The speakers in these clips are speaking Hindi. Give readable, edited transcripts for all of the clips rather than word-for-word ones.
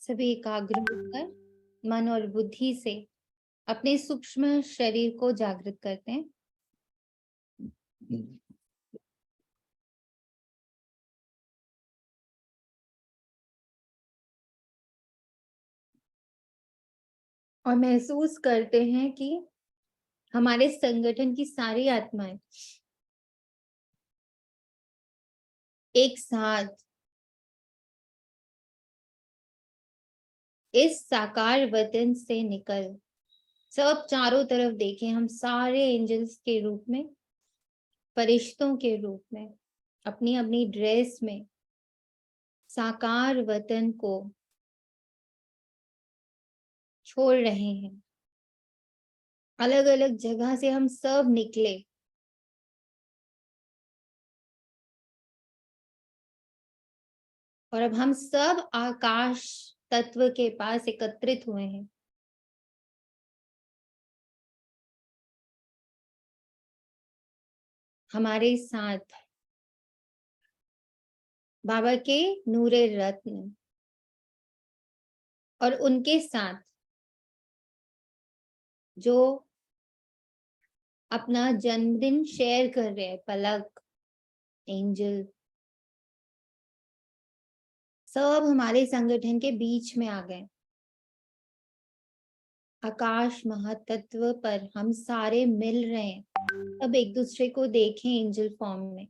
सभी एकाग्र होकर मन और बुद्धि से अपने सूक्ष्म शरीर को जागृत करते हैं। और महसूस करते हैं कि हमारे संगठन की सारी आत्माएं एक साथ इस साकार वतन से निकल सब चारों तरफ देखें। हम सारे एंजल्स के रूप में, फरिश्तों के रूप में, अपनी अपनी ड्रेस में साकार वतन को छोड़ रहे हैं। अलग अलग जगह से हम सब निकले और अब हम सब आकाश तत्व के पास एकत्रित हुए हैं। हमारे साथ बाबा के नूरे रत्न और उनके साथ जो अपना जन्मदिन शेयर कर रहे हैं, पलक, एंजल, सब हमारे संगठन के बीच में आ गए। आकाश महातत्व पर हम सारे मिल रहे हैं। अब एक दूसरे को देखें एंजल फॉर्म में,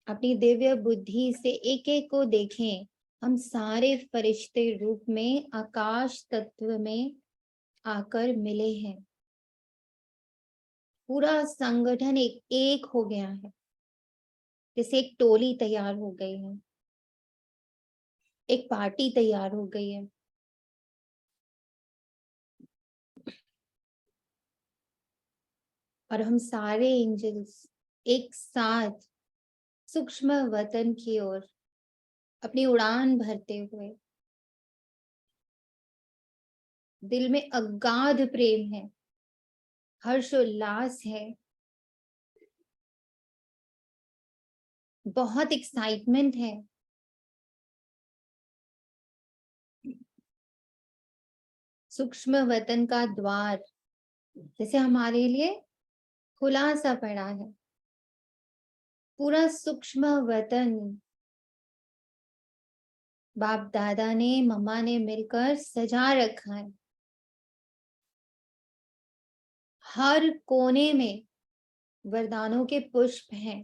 अपनी दिव्य बुद्धि से एक एक को देखें। हम सारे फरिश्ते रूप में आकाश तत्व में आकर मिले हैं। पूरा संगठन एक हो गया है, जैसे एक टोली तैयार हो गई है, एक पार्टी तैयार हो गई है। और हम सारे एंजल्स एक साथ सूक्ष्म वतन की ओर अपनी उड़ान भरते हुए, दिल में अगाध प्रेम है, हर्षोल्लास है, बहुत एक्साइटमेंट है। सूक्ष्म वतन का द्वार जैसे हमारे लिए खुला सा पड़ा है। पूरा सूक्ष्म वतन बाप दादा ने, मम्मा ने मिलकर सजा रखा है। हर कोने में वरदानों के पुष्प हैं।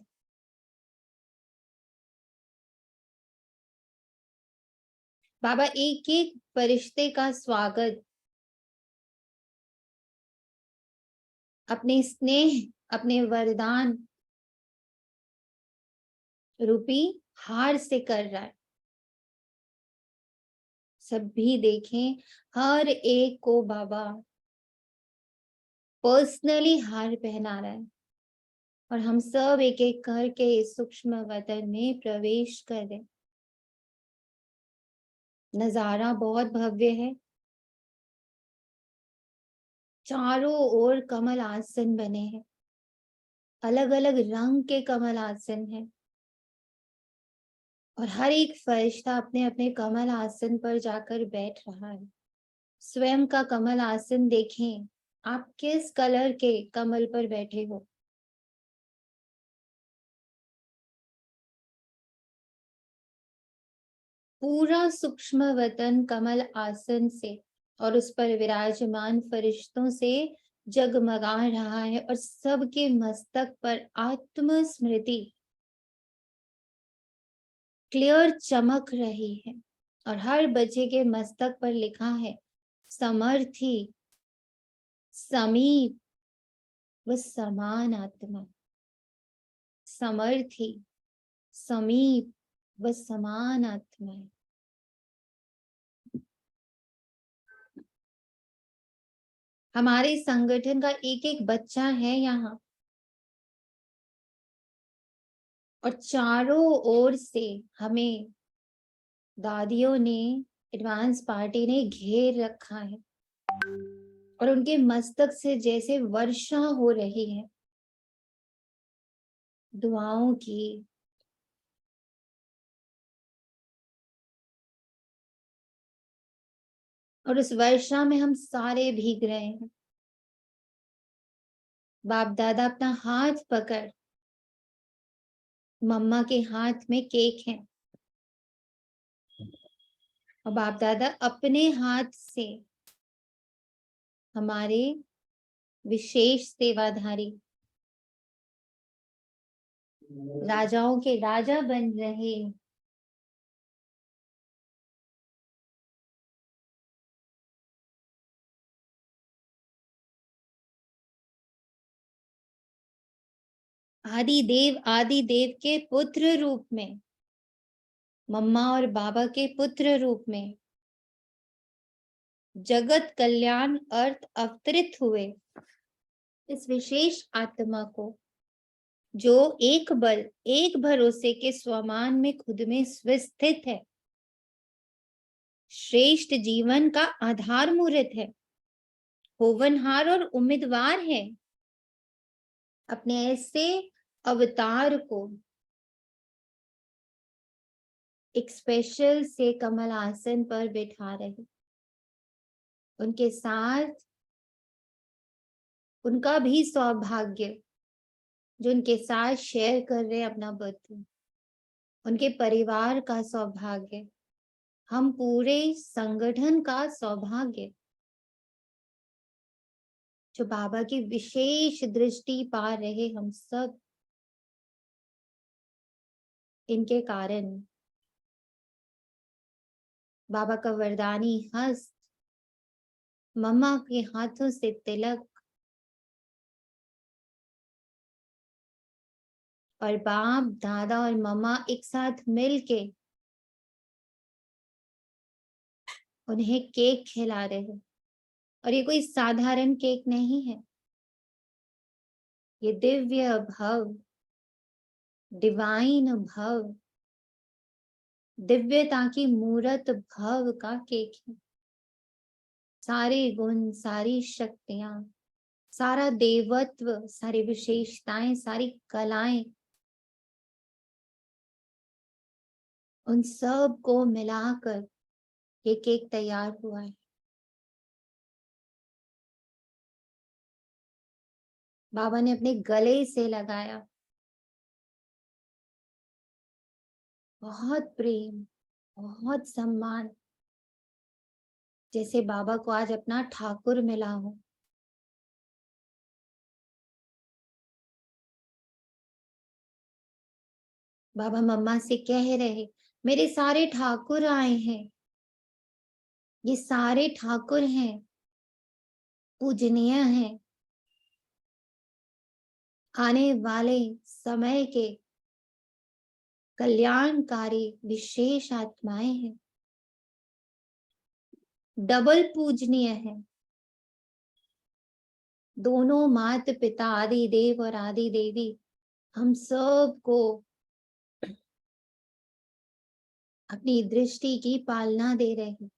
बाबा एक एक फरिश्ते का स्वागत अपने स्नेह, अपने वरदान रूपी हार से कर रहा है। सभी देखें, हर एक को बाबा पर्सनली हार पहना रहा है और हम सब एक एक करके इस सूक्ष्म वतन में प्रवेश करें। नजारा बहुत भव्य है। चारों ओर कमल आसन बने हैं, अलग अलग रंग के कमल आसन हैं और हर एक फरिश्ता अपने अपने कमल आसन पर जाकर बैठ रहा है। स्वयं का कमल आसन देखें, आप किस कलर के कमल पर बैठे हो। पूरा सूक्ष्म वतन कमल आसन से और उस पर विराजमान फरिश्तों से जगमगा रहा है और सबके मस्तक पर आत्म स्मृति क्लियर चमक रही है और हर बच्चे के मस्तक पर लिखा है समर्थी, समीप व समान आत्मा। समर्थी, समीप व समान आत्मा। हमारे संगठन का एक एक बच्चा है यहाँ और चारों ओर से हमें दादियों ने, एडवांस पार्टी ने घेर रखा है और उनके मस्तक से जैसे वर्षा हो रही है दुआओं की, और उस वर्षा में हम सारे भीग रहे हैं। बाप दादा अपना हाथ पकड़, मम्मा के हाथ में केक है और बाप दादा अपने हाथ से हमारे विशेष सेवाधारी राजाओं के राजा बन रहे। आदि देव के पुत्र रूप में, मम्मा और बाबा के पुत्र रूप में जगत कल्याण अर्थ अवतरित हुए। इस विशेष आत्मा को जो एक बल एक भरोसे के स्वमान में खुद में स्वस्थित है, श्रेष्ठ जीवन का आधार मूर्त है, होवनहार और उम्मीदवार है, अपने ऐसे अवतार को एक स्पेशल से कमल आसन पर बैठा रहे। उनके साथ उनका भी सौभाग्य जो उनके साथ शेयर कर रहे हैं अपना बर्थ, उनके परिवार का सौभाग्य, हम पूरे संगठन का सौभाग्य, जो बाबा की विशेष दृष्टि पा रहे हम सब, इनके कारण बाबा का वरदानी हस्त, मम्मा के हाथों से तिलक और बाप दादा और मम्मा एक साथ मिलके उन्हें केक खिला रहे हैं। और ये कोई साधारण केक नहीं है, ये दिव्य भव, डिवाइन भव, दिव्यता की मूर्त भव का केक है। सारे गुण, सारी शक्तियां, सारा देवत्व, सारी विशेषताएं, सारी कलाएं, उन सब को मिलाकर ये केक तैयार हुआ है। बाबा ने अपने गले से लगाया, बहुत प्रेम, बहुत सम्मान, जैसे बाबा को आज अपना ठाकुर मिला हो। बाबा मम्मा से कह रहे, मेरे सारे ठाकुर आए हैं, ये सारे ठाकुर हैं, पूजनीय हैं, आने वाले समय के कल्याणकारी विशेष आत्माएं हैं, डबल पूजनीय है। दोनों माता पिता आदि देव और आदि देवी हम सब को अपनी दृष्टि की पालना दे रहे हैं।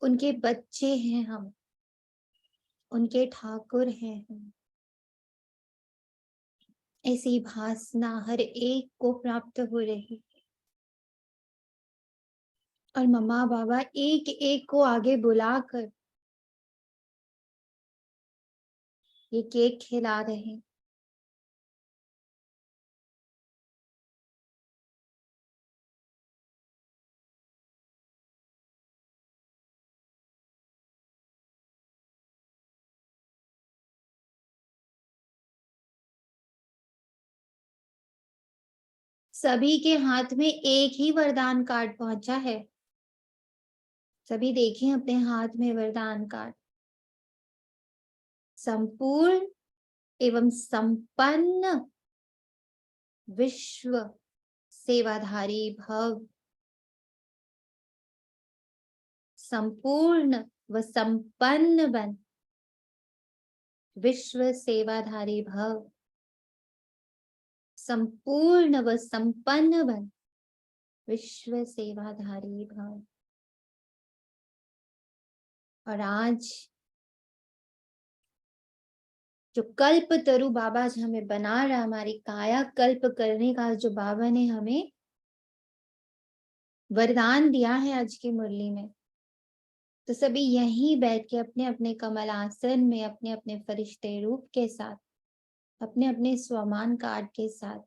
उनके बच्चे हैं हम, उनके ठाकुर हैं हम। ऐसी भासना हर एक को प्राप्त हो रही। और मम्मा बाबा एक एक को आगे बुलाकर ये केक खिला रहे हैं। सभी के हाथ में एक ही वरदान कार्ड पहुंचा है। सभी देखें अपने हाथ में वरदान कार्ड। संपूर्ण एवं संपन्न विश्व सेवाधारी भव, संपूर्ण व संपन्न बन, विश्व सेवाधारी भव, संपूर्ण व संपन्न बन, विश्व सेवाधारी भव। और आज जो कल्प तरु बाबा जी हमें बना रहा, हमारी काया कल्प करने का जो बाबा ने हमें वरदान दिया है आज की मुरली में, तो सभी यहीं बैठ के अपने अपने कमल आसन में अपने अपने फरिश्ते रूप के साथ, अपने अपने स्वमान कार्ड के साथ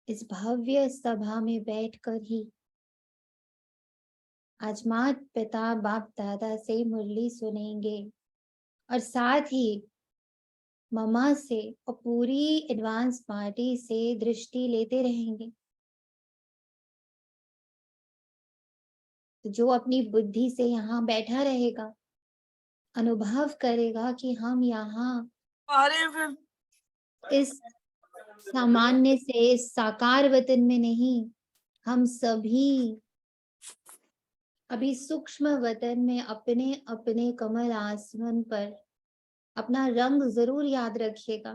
इस भव्य सभा में बैठकर ही आज माता पिता बाप दादा से मुरली सुनेंगे और साथ ही मम्मा से और पूरी एडवांस पार्टी से दृष्टि लेते रहेंगे। तो जो अपनी बुद्धि से यहाँ बैठा रहेगा, अनुभव करेगा कि हम यहाँ इस सामान्य से इस साकार वतन में नहीं, हम सभी अभी सूक्ष्म वतन में अपने अपने कमल आसमान पर अपना रंग जरूर याद रखिएगा।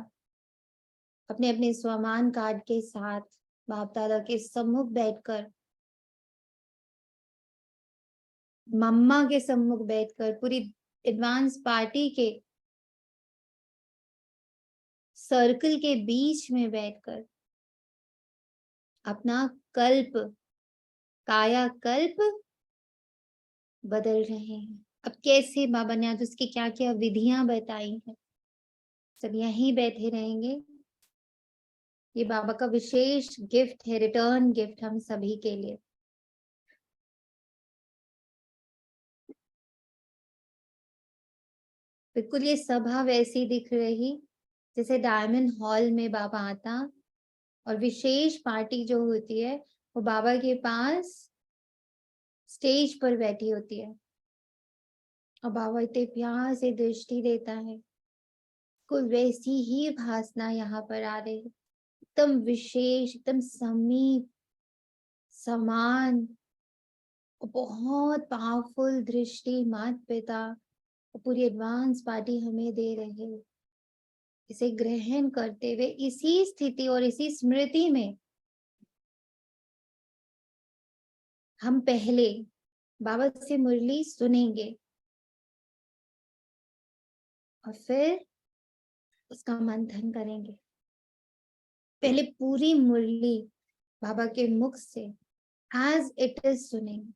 अपने अपने स्वमान कार्ड के साथ बाप दादा के सम्मुख बैठकर, मम्मा के सम्मुख बैठकर, पूरी एडवांस पार्टी के सर्कल के बीच में बैठकर अपना कल्प, कायाकल्प बदल रहे हैं। अब कैसे बाबा ने आज उसकी क्या क्या विधियां बताई हैं, सब यहीं बैठे रहेंगे। ये बाबा का विशेष गिफ्ट है, रिटर्न गिफ्ट हम सभी के लिए। बिल्कुल ये सभा वैसी दिख रही जैसे डायमंड हॉल में बाबा आता और विशेष पार्टी जो होती है वो बाबा के पास स्टेज पर बैठी होती है और बाबा इतने प्यार से दृष्टि देता है। कोई वैसी ही भासना यहाँ पर आ रही है, एकदम विशेष, एकदम समीप, समान, बहुत पावरफुल दृष्टि माता पिता और पूरी एडवांस पार्टी हमें दे रहे हैं। इसे ग्रहण करते हुए इसी स्थिति और इसी स्मृति में हम पहले बाबा से मुरली सुनेंगे और फिर उसका मंथन करेंगे। पहले पूरी मुरली बाबा के मुख से एज इट इज सुनेंगे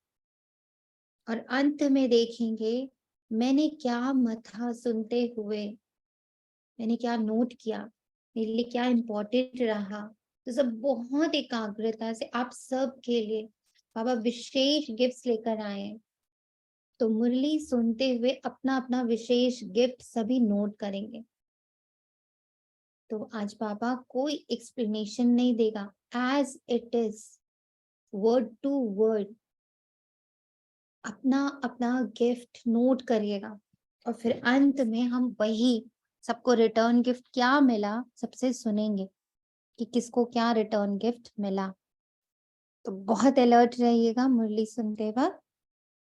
और अंत में देखेंगे मैंने क्या मथा सुनते हुए, मैंने क्या नोट किया, मेरे लिए क्या इम्पोर्टेंट रहा। तो सब बहुत एकाग्रता से आप सब के लिए बाबा विशेष गिफ्ट्स लेकर आए हैं। तो मुरली सुनते हुए अपना अपना विशेष गिफ्ट सभी नोट करेंगे। तो आज बाबा कोई एक्सप्लेनेशन नहीं देगा, as it is, word to word अपना अपना गिफ्ट नोट करिएगा और फिर अंत में हम वही सबको रिटर्न गिफ्ट क्या मिला सबसे सुनेंगे कि किसको क्या रिटर्न गिफ्ट मिला। तो बहुत अलर्ट रहिएगा मुरली सुनते वक्त।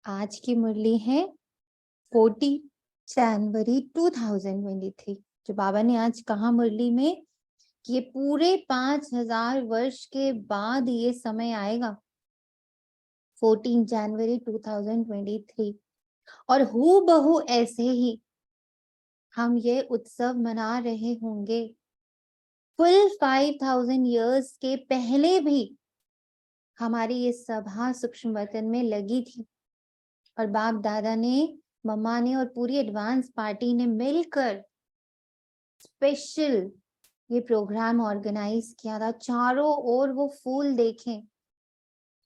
आज की मुरली है 14 जनवरी 2023। जो बाबा ने आज कहा मुरली में कि ये पूरे 5000 वर्ष के बाद ये समय आएगा, 14 जनवरी 2023, और हूबहू ऐसे ही हम ये उत्सव मना रहे होंगे। फुल 5000 ईयर्स के पहले भी हमारी ये सभा सूक्ष्म वतन में लगी थी और बाप दादा ने, मम्मा ने और पूरी एडवांस पार्टी ने मिलकर स्पेशल ये प्रोग्राम ऑर्गेनाइज किया था। चारों ओर वो फूल देखें,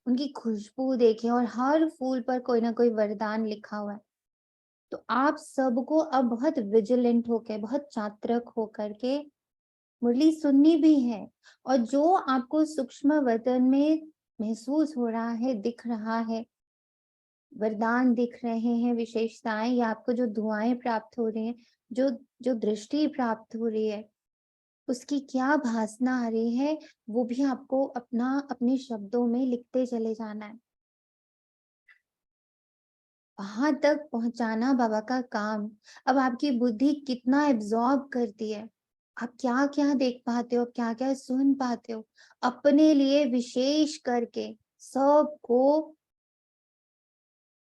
उनकी खुशबू देखें और हर फूल पर कोई ना कोई वरदान लिखा हुआ है। तो आप सबको अब बहुत विजिलेंट होकर, बहुत चातरक होकर के मुरली सुननी भी है। और जो आपको सूक्ष्म वतन में महसूस हो रहा है, दिख रहा है, वरदान दिख रहे हैं, विशेषताएं या आपको जो दुआएं प्राप्त हो रही हैं, जो जो दृष्टि प्राप्त हो रही है, उसकी क्या भासना आ रही है, वो भी आपको अपना अपने शब्दों में लिखते चले जाना है। वहां तक पहुंचाना बाबा का काम। अब आपकी बुद्धि कितना एब्जॉर्ब करती है, आप क्या क्या देख पाते हो, क्या क्या सुन पाते हो, अपने लिए विशेष करके सबको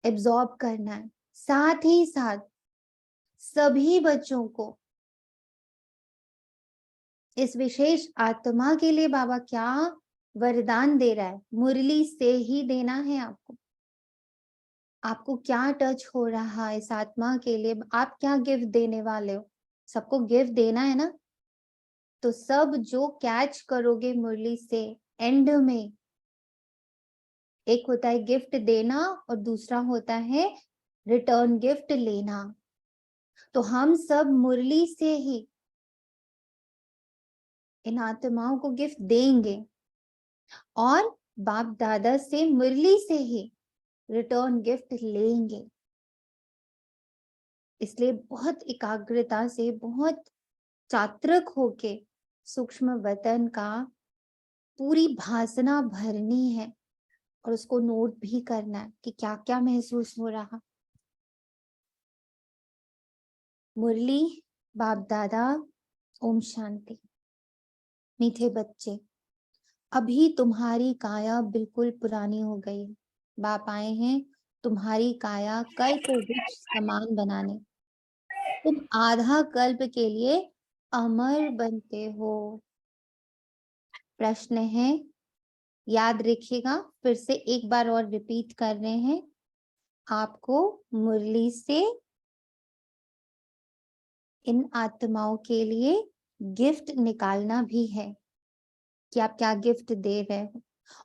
एब्जॉर्ब करना है। साथ ही साथ सभी बच्चों को इस विशेष आत्मा के लिए बाबा क्या वरदान दे रहा है, मुरली से ही देना है आपको। आपको क्या टच हो रहा है इस आत्मा के लिए, आप क्या गिफ्ट देने वाले हो? सबको गिफ्ट देना है ना, तो सब जो कैच करोगे मुरली से एंड में, एक होता है गिफ्ट देना और दूसरा होता है रिटर्न गिफ्ट लेना। तो हम सब मुरली से ही इन आत्माओं को गिफ्ट देंगे और बाप दादा से मुरली से ही रिटर्न गिफ्ट लेंगे। इसलिए बहुत एकाग्रता से, बहुत चात्रक होके सूक्ष्म वतन का पूरी भासना भरनी है और उसको नोट भी करना है कि क्या क्या महसूस हो रहा। मुरली बाप दादा, ओम शांति। मीठे बच्चे, अभी तुम्हारी काया बिल्कुल पुरानी हो गई। बाप आए हैं तुम्हारी काया कल्प वृक्ष समान बनाने। तुम आधा कल्प के लिए अमर बनते हो। प्रश्न है, याद रखिएगा, फिर से एक बार और रिपीट कर रहे हैं। आपको मुरली से इन आत्माओं के लिए गिफ्ट निकालना भी है कि आप क्या गिफ्ट दे रहे हो,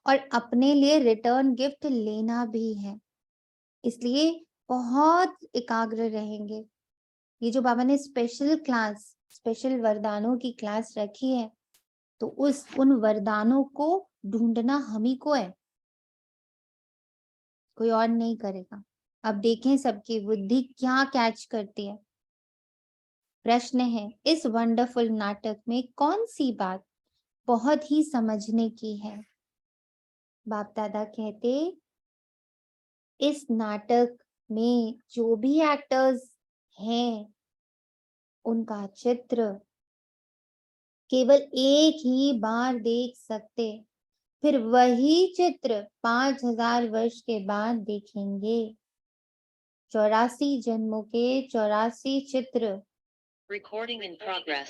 और अपने लिए रिटर्न गिफ्ट लेना भी है। इसलिए बहुत एकाग्र रहेंगे। ये जो बाबा ने स्पेशल क्लास, स्पेशल वरदानों की क्लास रखी है, तो उन वरदानों को ढूंढना हम ही को है, कोई और नहीं करेगा। अब देखें सबकी बुद्धि क्या कैच करती है। प्रश्न है, इस वंडरफुल नाटक में कौन सी बात बहुत ही समझने की है? बाप दादा कहते, इस नाटक में जो भी एक्टर्स हैं, उनका चित्र केवल एक ही बार देख सकते, फिर वही चित्र 5000 वर्ष के बाद देखेंगे। 84 जन्मों के 84 चित्र, Recording in progress.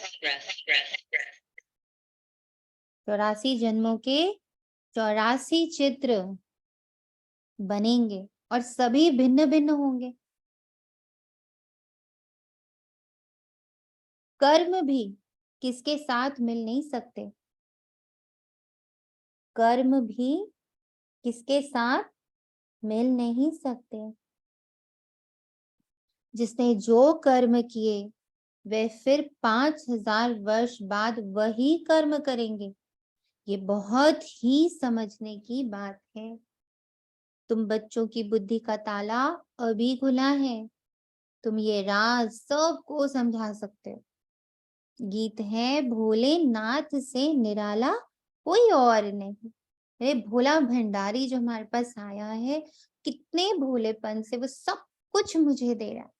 84 जन्मों के 84 चित्र बनेंगे और सभी भिन्न भिन्न होंगे। कर्म भी किसके साथ मिल नहीं सकते, कर्म भी किसके साथ मिल नहीं सकते। जिसने जो कर्म किए वे फिर 5000 वर्ष बाद वही कर्म करेंगे। ये बहुत ही समझने की बात है। तुम बच्चों की बुद्धि का ताला अभी खुला है, तुम ये राज सबको समझा सकते हो। गीत है, भोलेनाथ से निराला कोई और नहीं। अरे भोला भंडारी जो हमारे पास आया है, कितने भोलेपन से वो सब कुछ मुझे दे रहा है।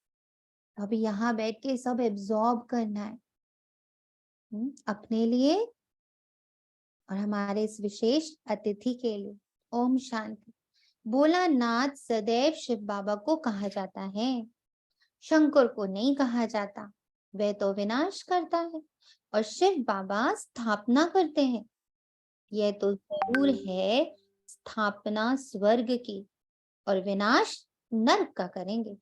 अब यहाँ बैठ के सब एब्जॉर्ब करना है अपने लिए और हमारे इस विशेष अतिथि के लिए। ओम शांति। भोलानाथ सदैव शिव बाबा को कहा जाता है, शंकर को नहीं कहा जाता। वह तो विनाश करता है और शिव बाबा स्थापना करते हैं। यह तो जरूर है, स्थापना स्वर्ग की और विनाश नरक का करेंगे।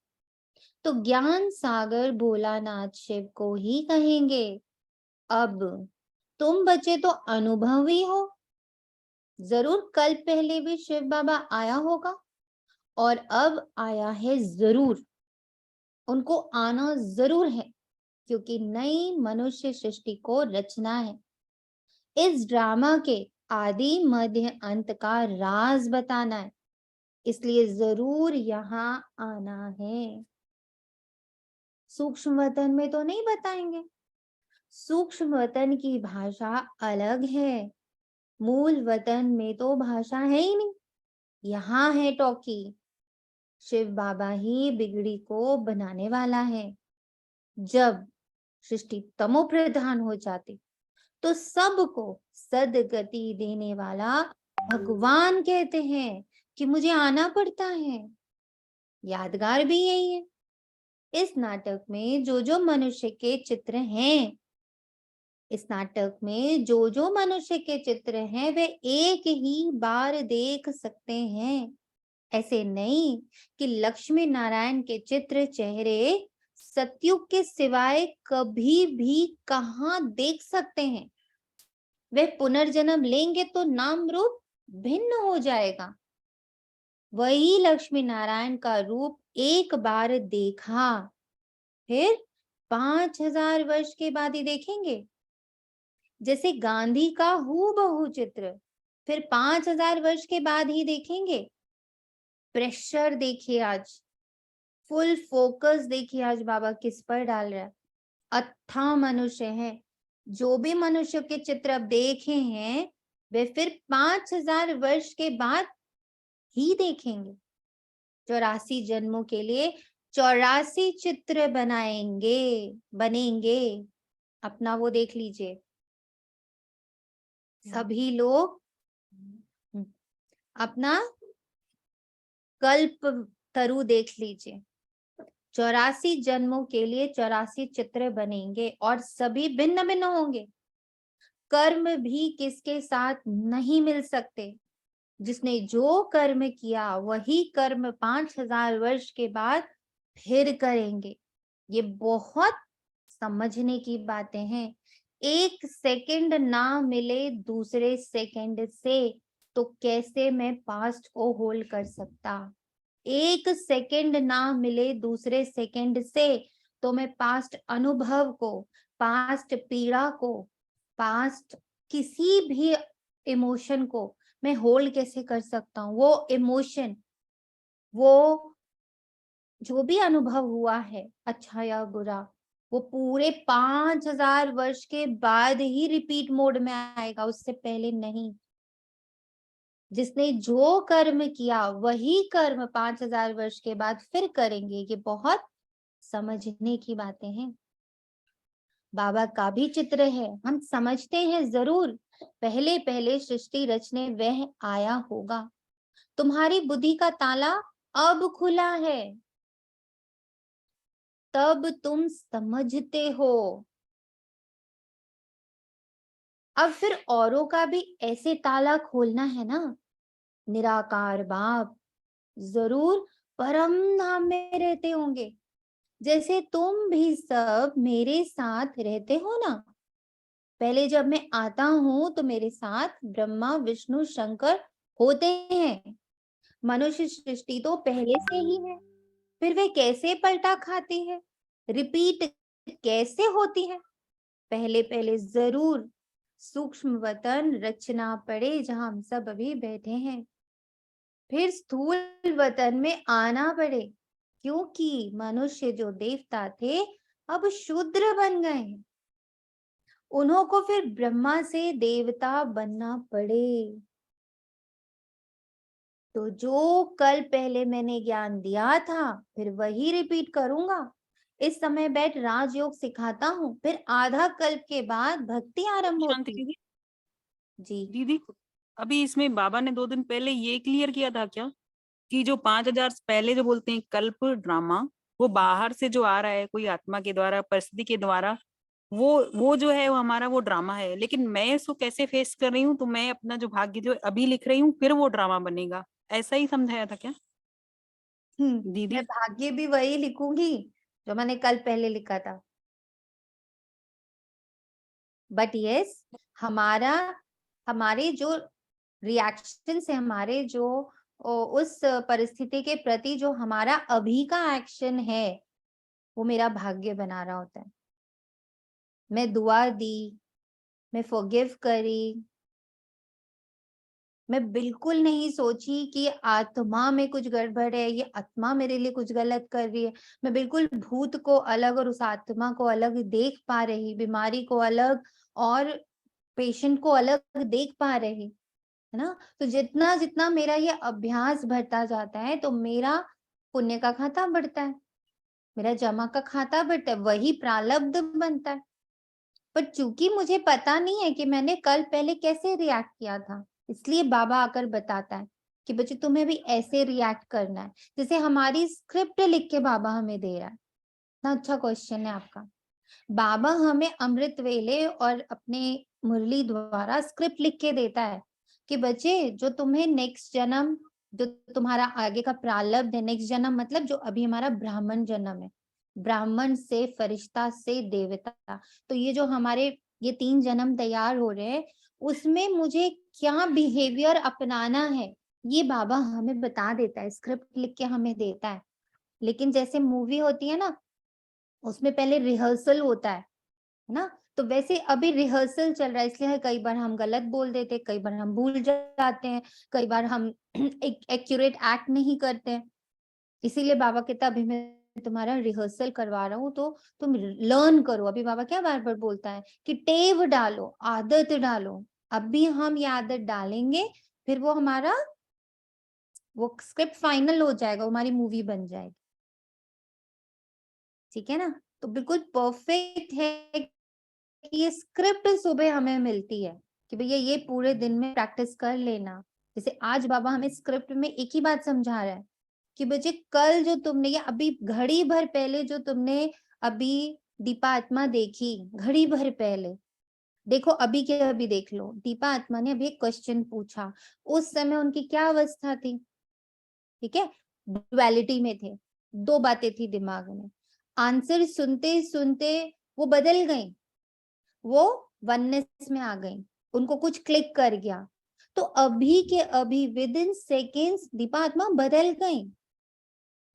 तो ज्ञान सागर भोलानाथ शिव को ही कहेंगे। अब तुम बच्चे तो अनुभवी हो, जरूर कल पहले भी शिव बाबा आया होगा और अब आया है जरूर, उनको आना जरूर है, क्योंकि नई मनुष्य सृष्टि को रचना है। इस ड्रामा के आदि मध्य अंत का राज बताना है, इसलिए जरूर यहाँ आना है। सूक्ष्म वतन में तो नहीं बताएंगे, सूक्ष्म वतन की भाषा अलग है, मूल वतन में तो भाषा है ही नहीं। यहाँ है टॉकी, शिव बाबा ही बिगड़ी को बनाने वाला है। जब सृष्टि तमो प्रधान हो जाती तो सबको सदगति देने वाला भगवान कहते हैं कि मुझे आना पड़ता है। यादगार भी यही है, इस नाटक में जो जो मनुष्य के चित्र हैं, इस नाटक में जो जो मनुष्य के चित्र हैं वे एक ही बार देख सकते हैं। ऐसे नहीं कि लक्ष्मी नारायण के चित्र चेहरे सतयुग के सिवाय कभी भी कहाँ देख सकते हैं। वे पुनर्जन्म लेंगे तो नाम रूप भिन्न हो जाएगा। वही लक्ष्मी नारायण का रूप एक बार देखा, फिर 5000 वर्ष के बाद ही देखेंगे। जैसे गांधी का हूबहू चित्र फिर 5000 वर्ष के बाद ही देखेंगे। प्रेशर देखिए आज, फुल फोकस देखिए आज बाबा किस पर डाल रहा है। अथाह मनुष्य है। जो भी मनुष्य के चित्र अब देखे हैं वे फिर 5000 वर्ष के बाद ही देखेंगे। 84 जन्मों के लिए 84 चित्र बनेंगे। अपना वो देख लीजिए। सभी लोग अपना कल्प तरु देख लीजिए। 84 जन्मों के लिए 84 चित्र बनेंगे और सभी भिन्न भिन्न होंगे। कर्म भी किसके साथ नहीं मिल सकते। जिसने जो कर्म किया वही कर्म 5000 वर्ष के बाद फिर करेंगे। ये बहुत समझने की बातें हैं। एक सेकंड ना मिले दूसरे सेकंड से तो कैसे मैं पास्ट को होल्ड कर सकता। एक सेकंड ना मिले दूसरे सेकंड से तो मैं पास्ट अनुभव को, पास्ट पीड़ा को, पास्ट किसी भी इमोशन को मैं होल्ड कैसे कर सकता हूँ। वो इमोशन, वो जो भी अनुभव हुआ है अच्छा या बुरा, वो पूरे 5000 वर्ष के बाद ही रिपीट मोड में आएगा, उससे पहले नहीं। जिसने जो कर्म किया वही कर्म 5000 वर्ष के बाद फिर करेंगे। ये बहुत समझने की बातें हैं। बाबा का भी चित्र है, हम समझते हैं जरूर। पहले पहले सृष्टि रचने वह आया होगा। तुम्हारी बुद्धि का ताला अब खुला है, तब तुम समझते हो। अब फिर औरों का भी ऐसे ताला खोलना है ना। निराकार बाप जरूर परम धाम में रहते होंगे, जैसे तुम भी सब मेरे साथ रहते हो ना। पहले जब मैं आता हूं तो मेरे साथ ब्रह्मा विष्णु शंकर होते हैं। मनुष्य सृष्टि तो पहले से ही है, फिर वे कैसे पलटा खाती है, रिपीट कैसे होती है। पहले पहले जरूर सूक्ष्म वतन रचना पड़े जहां हम सब अभी बैठे हैं, फिर स्थूल वतन में आना पड़े, क्योंकि मनुष्य जो देवता थे अब शूद्र बन गए हैं। उन्हों को फिर ब्रह्मा से देवता बनना पड़े। तो जो कल पहले मैंने ज्ञान दिया था फिर वही रिपीट करूंगा। इस समय बैठ राजयोग सिखाता हूँ, फिर आधा कल्प के बाद भक्ति आरंभ शांति होती। दीदी, जी दीदी अभी इसमें बाबा ने 2 दिन पहले ये क्लियर किया था क्या कि जो 5000 पहले जो बोलते हैं कल्प ड्रामा, वो बाहर से जो आ रहा है कोई आत्मा के द्वारा परिस्थिति के द्वारा, वो जो है वो हमारा वो ड्रामा है, लेकिन मैं इसको कैसे फेस कर रही हूँ तो मैं अपना जो भाग्य जो अभी लिख रही हूँ फिर वो ड्रामा बनेगा, ऐसा ही समझाया था क्या दीदी? मैं भाग्य भी वही लिखूंगी जो मैंने कल पहले लिखा था। बट यस, हमारे जो रिएक्शन से, हमारे जो उस परिस्थिति के प्रति जो हमारा अभी का एक्शन है वो मेरा भाग्य बना रहा होता है। मैं दुआ दी, मैं फॉरगिव करी, मैं बिल्कुल नहीं सोची कि आत्मा में कुछ गड़बड़ है, ये आत्मा मेरे लिए कुछ गलत कर रही है। मैं बिल्कुल भूत को अलग और उस आत्मा को अलग देख पा रही, बीमारी को अलग और पेशेंट को अलग देख पा रही, है ना। तो जितना जितना मेरा ये अभ्यास बढ़ता जाता है तो मेरा पुण्य का खाता बढ़ता है, मेरा जमा का खाता बढ़ता है, वही प्रारब्ध बनता है। पर चूंकि मुझे पता नहीं है कि मैंने कल पहले कैसे रिएक्ट किया था, इसलिए बाबा आकर बताता है कि बच्चे तुम्हें भी ऐसे रिएक्ट करना है। जैसे हमारी स्क्रिप्ट लिख के बाबा हमें दे रहा है ना। अच्छा क्वेश्चन है आपका। बाबा हमें अमृत वेले और अपने मुरली द्वारा स्क्रिप्ट लिख के देता है कि बच्चे जो तुम्हें नेक्स्ट जन्म जो तुम्हारा आगे का प्रारब्ध है, नेक्स्ट जन्म, मतलब जो अभी हमारा ब्राह्मण जन्म है, ब्राह्मण से फरिश्ता से देवता, तो ये जो हमारे ये 3 जन्म तैयार हो रहे हैं, उसमें मुझे क्या बिहेवियर अपनाना है, ये बाबा हमें बता देता है, स्क्रिप्ट लिख के हमें देता है। लेकिन जैसे मूवी होती है ना, उसमें पहले रिहर्सल होता है ना, तो वैसे अभी रिहर्सल चल रहा है, इसलिए कई बार हम गलत बोल देते, कई बार हम भूल जाते हैं, कई बार हम एक्यूरेट एक्ट नहीं करते हैं। इसीलिए बाबा कहता अभी मैं तुम्हारा रिहर्सल करवा रहा हूँ, तो तुम लर्न करो। अभी बाबा क्या बार बार बोलता है कि टेव डालो, आदत डालो। अभी हम ये आदत डालेंगे, फिर वो हमारा वो स्क्रिप्ट फाइनल हो जाएगा, हमारी मूवी बन जाएगी। ठीक है ना, तो बिल्कुल परफेक्ट है कि ये स्क्रिप्ट सुबह हमें मिलती है कि भैया ये पूरे दिन में प्रैक्टिस कर लेना। जैसे आज बाबा हमें स्क्रिप्ट में एक ही बात समझा रहा है कि बच्चे कल जो तुमने, या अभी घड़ी भर पहले जो तुमने अभी दीपा आत्मा देखी, घड़ी भर पहले देखो, अभी के अभी देख लो, दीपा आत्मा ने अभी एक क्वेश्चन पूछा, उस समय उनकी क्या अवस्था थी? ठीक है, डुअलिटी में थे, 2 बातें थी दिमाग में, आंसर सुनते सुनते वो बदल गई, वो वननेस में आ गई, उनको कुछ क्लिक कर गया। तो अभी के अभी विद इन सेकेंड्स दीपा आत्मा बदल गई।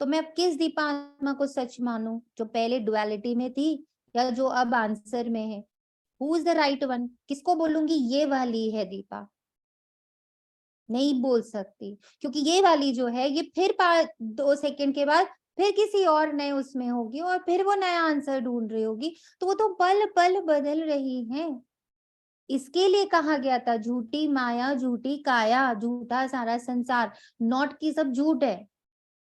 तो मैं अब किस दीपा आत्मा को सच मानूं, जो पहले डुअलिटी में थी या जो अब आंसर में है? Who is the right one? किसको बोलूंगी ये वाली है दीपा? नहीं बोल सकती, क्योंकि ये वाली जो है ये फिर 2 सेकंड के बाद फिर किसी और नए उसमें होगी और फिर वो नया आंसर ढूंढ रही होगी। तो वो तो पल पल बदल रही है। इसके लिए कहा गया था झूठी माया झूठी काया झूठा सारा संसार। नॉट की सब झूठ है।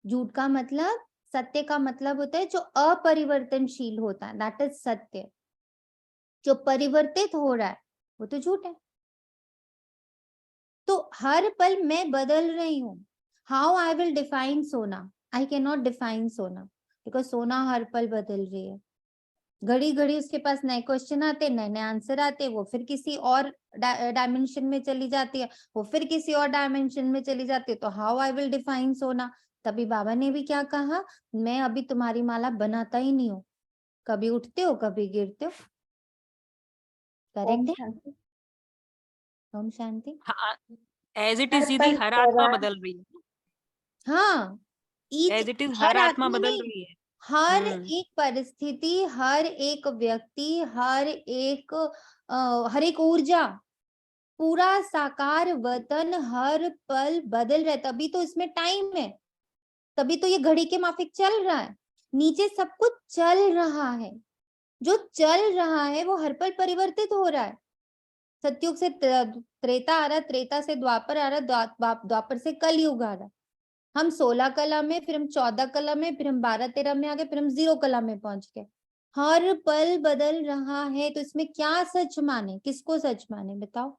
झूठ का मतलब, सत्य का मतलब होता है जो अपरिवर्तनशील होता है, दैट इज सत्य। जो परिवर्तित हो रहा है वो तो झूठ है। तो हर पल मैं बदल रही हूँ। हाउ आई विल डिफाइन सोना? आई कैन नॉट डिफाइन सोना, बिकॉज सोना हर पल बदल रही है। घड़ी घड़ी उसके पास नए क्वेश्चन आते, नए नए आंसर आते, वो फिर किसी और डायमेंशन में चली जाती है, वो फिर किसी और डायमेंशन में चली जाती है। तो हाउ आई विल डिफाइन सोना? तभी बाबा ने भी क्या कहा, मैं अभी तुम्हारी माला बनाता ही नहीं हूँ, कभी उठते हो कभी गिरते हो। ओम करेक्ट है? शांति। ओम शांति। हाँ, एज इट हर इज दीदी, पल हर आत्मा दौरान बदल रही है। हाँ, ईच, एज इट इज हर हर आत्मा आत्मा बदल नहीं, रही है। हर एक परिस्थिति, हर एक व्यक्ति, हर एक ऊर्जा, पूरा साकार वतन हर पल बदल रहा है। तभी तो इसमें टाइम है, तभी तो ये घड़ी के माफिक चल रहा है। नीचे सब कुछ चल रहा है, जो चल रहा है वो हर पल परिवर्तित हो रहा है। सतयुग से त्रेता आ रहा, त्रेता से द्वापर आ रहा, द्वापर से कलयुग आ रहा। हम 16 कला में, फिर हम 14 कला में, फिर हम 12-13 में आ गए, फिर हम 0 कला में पहुंच गए। हर पल बदल रहा है, तो इसमें क्या सच माने, किसको सच माने बताओ?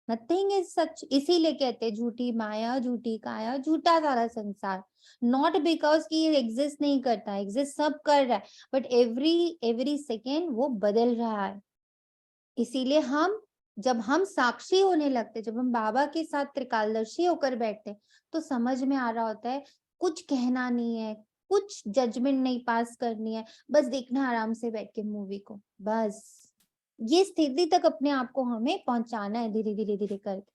Nothing is such. इसीलिए कहते हैं झूठी माया झूठी काया झूठा सारा संसार। नॉट बिकॉज कि ये एग्जिस्ट नहीं करता, एग्जिस्ट सब कर रहा है, बट एवरी सेकेंड वो बदल रहा है। इसीलिए जब हम साक्षी होने लगते, जब हम बाबा के साथ त्रिकालदर्शी होकर बैठते, तो समझ में आ रहा होता है कुछ कहना नहीं है, कुछ जजमेंट नहीं पास करनी है, बस देखना आराम से बैठ के मूवी को। बस ये स्थिति तक अपने आप को हमें पहुंचाना है, धीरे धीरे धीरे करके।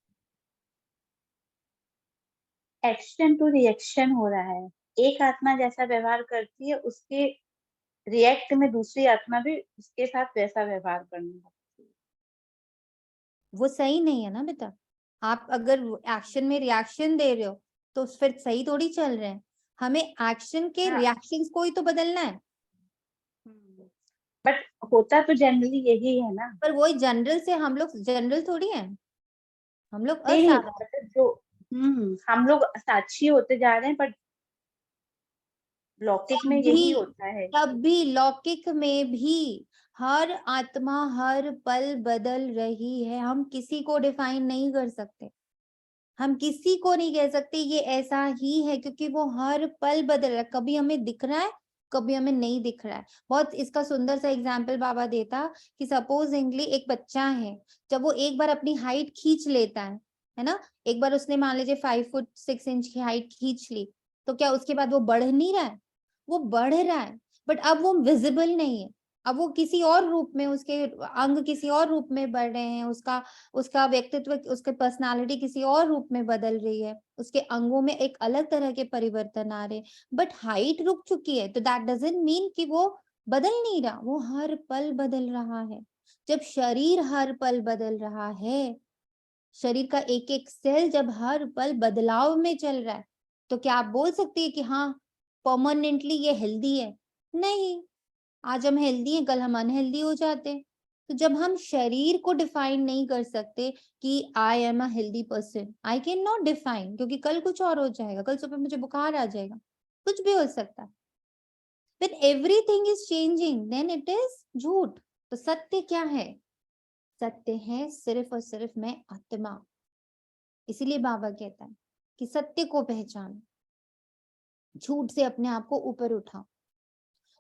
एक्शन टू रिएक्शन हो रहा है। एक आत्मा जैसा व्यवहार करती है, उसके रिएक्ट में दूसरी आत्मा भी उसके साथ वैसा व्यवहार करने लगती है। वो सही नहीं है ना बेटा। आप अगर एक्शन में रिएक्शन दे रहे हो तो फिर सही थोड़ी चल रहे हैं। हमें एक्शन के हाँ। रिएक्शंस को ही तो बदलना है। बट होता तो जनरली यही है ना। पर वही जनरल से, हम लोग जनरल थोड़ी हैं, हम लोग नहीं नहीं, असाधारण। मतलब जो हम लोग साक्षी होते जा रहे हैं, बट लौकिक में यही होता है। तब भी लौकिक में भी हर आत्मा हर पल बदल रही है। हम किसी को डिफाइन नहीं कर सकते, हम किसी को नहीं कह सकते ये ऐसा ही है, क्योंकि वो हर पल बदल रहा है। कभी हमें दिख रहा है, कभी हमें नहीं दिख रहा है। बहुत इसका सुंदर सा एग्जाम्पल बाबा देता कि सपोजिंगली एक बच्चा है, जब वो एक बार अपनी हाइट खींच लेता है है ना। एक बार उसने मान लीजिए 5 फुट 6 इंच की हाइट खींच ली, तो क्या उसके बाद वो बढ़ नहीं रहा है? वो बढ़ रहा है, बट अब वो विजिबल नहीं है। अब वो किसी और रूप में, उसके अंग किसी और रूप में बढ़ रहे हैं, उसका उसका व्यक्तित्व, उसके पर्सनालिटी किसी और रूप में बदल रही है, उसके अंगों में एक अलग तरह के परिवर्तन आ रहे हैं, बट हाइट रुक चुकी है। तो दैट डजंट मीन कि वो बदल नहीं रहा, वो हर पल बदल रहा है। जब शरीर हर पल बदल रहा है, शरीर का एक एक सेल जब हर पल बदलाव में चल रहा है, तो क्या आप बोल सकते हैं कि हाँ परमानेंटली ये हेल्दी है? नहीं, आज हम हेल्दी हैं, कल हम अनहेल्दी हो जाते हैं। तो जब हम शरीर को डिफाइन नहीं कर सकते कि I am a healthy person, I can not define, क्योंकि कल कुछ और हो जाएगा, कल सुबह मुझे बुखार आ जाएगा, कुछ भी हो सकता है। When everything is changing, then it is झूठ। तो सत्य क्या है? सत्य है सिर्फ और सिर्फ मैं आत्मा। इसीलिए बाबा कहता है कि सत्य को पहचानो, झूठ से अपने आप को ऊपर उठाओ।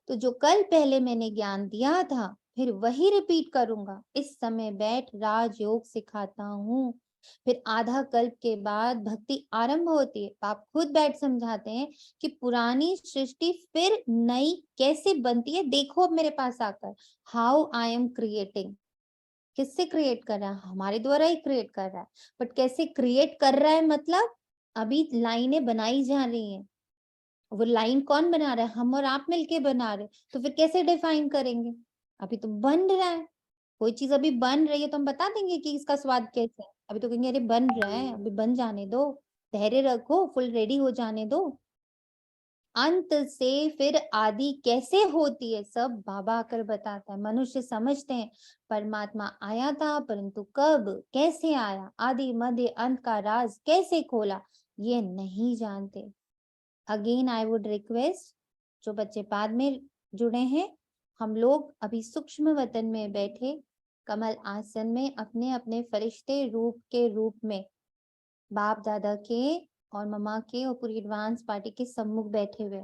तो जो कल पहले मैंने ज्ञान दिया था, फिर वही रिपीट करूंगा। इस समय बैठ राजयोग सिखाता हूँ। फिर आधा कल्प के बाद भक्ति आरंभ होती है। आप खुद बैठ समझाते हैं कि पुरानी सृष्टि फिर नई कैसे बनती है। देखो अब मेरे पास आकर, हाउ आई एम क्रिएटिंग। किससे क्रिएट कर रहा है? हमारे द्वारा ही क्रिएट कर रहा है, बट कैसे क्रिएट कर रहा है? मतलब अभी लाइनें बनाई जा रही हैं। वो लाइन कौन बना रहा है? हम और आप मिलके बना रहे। तो फिर कैसे डिफाइन करेंगे? अभी तो बन रहा है। कोई चीज अभी बन रही है तो हम बता देंगे कि इसका स्वाद कैसा है? अभी तो कहेंगे अरे बन रहा है, अभी बन जाने दो, धैर्य रखो, फुल रेडी हो जाने दो। अंत से फिर आदि कैसे होती है, सब बाबा आकर बताता है। मनुष्य समझते हैं परमात्मा आया था, परंतु कब कैसे आया, आदि मध्य अंत का राज कैसे खोला, ये नहीं जानते। अगेन आई वुड रिक्वेस्ट, जो बच्चे बाद में जुड़े हैं, हम लोग अभी सूक्ष्म वतन में बैठे कमल आसन में अपने अपने फरिश्ते रूप के रूप में बाप दादा के और मम्मा के और पूरी एडवांस पार्टी के सम्मुख बैठे हुए।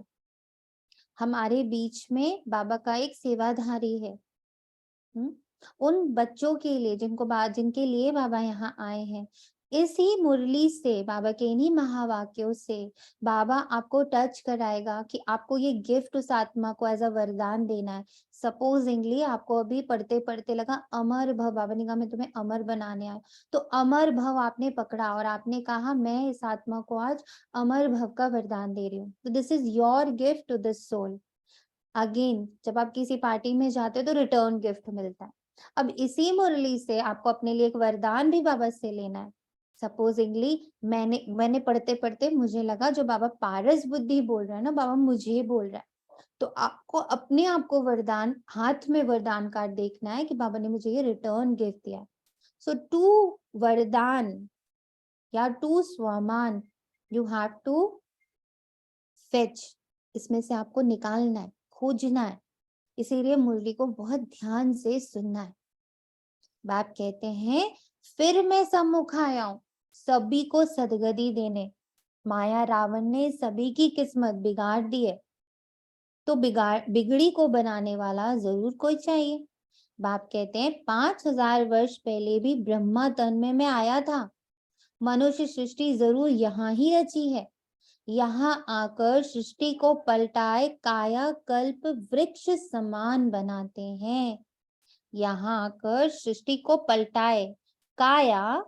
हमारे बीच में बाबा का एक सेवाधारी है। उन बच्चों के लिए जिनके लिए बाबा यहाँ आए हैं, इसी मुरली से, बाबा के इन्हीं महावाक्यों से बाबा आपको टच कराएगा कि आपको ये गिफ्ट उस आत्मा को एज अ वरदान देना है। सपोजिंगली आपको अभी पढ़ते पढ़ते लगा अमर भव, बाबा ने कहा मैं तुम्हें अमर बनाने आया, तो अमर भव आपने पकड़ा और आपने कहा मैं इस आत्मा को आज अमर भव का वरदान दे रही हूँ। तो this is your gift to this soul. Again जब आप किसी पार्टी में जाते हो तो रिटर्न गिफ्ट मिलता है। अब इसी मुरली से आपको अपने लिए एक वरदान भी बाबा से लेना है। सपोजिंगली मैंने पढ़ते पढ़ते मुझे लगा जो बाबा पारस बुद्धि बोल रहा है ना, बाबा मुझे बोल रहा है। तो आपको अपने आप को वरदान, हाथ में वरदान कार्ड देखना है कि बाबा ने मुझे ये रिटर्न गिफ्ट दिया। सो टू वरदान या टू स्वमान यू हैव टू फेच, इसमें से आपको निकालना है, खोजना है। इसीलिए मुरली को बहुत ध्यान से सुनना है। बाप कहते हैं फिर मैं सम्मुख आया हूं सभी को सदगति देने। माया रावण ने सभी की किस्मत बिगाड़ दी है, तो बिगड़ी को बनाने वाला जरूर कोई चाहिए। बाप कहते हैं 5000 वर्ष पहले भी ब्रह्मा तन में मैं आया था। मनुष्य सृष्टि जरूर यहाँ ही रची है। यहाँ आकर सृष्टि को पलटाए काया कल्प वृक्ष समान बनाते हैं। यहाँ आकर सृष्टि को पलटाए काया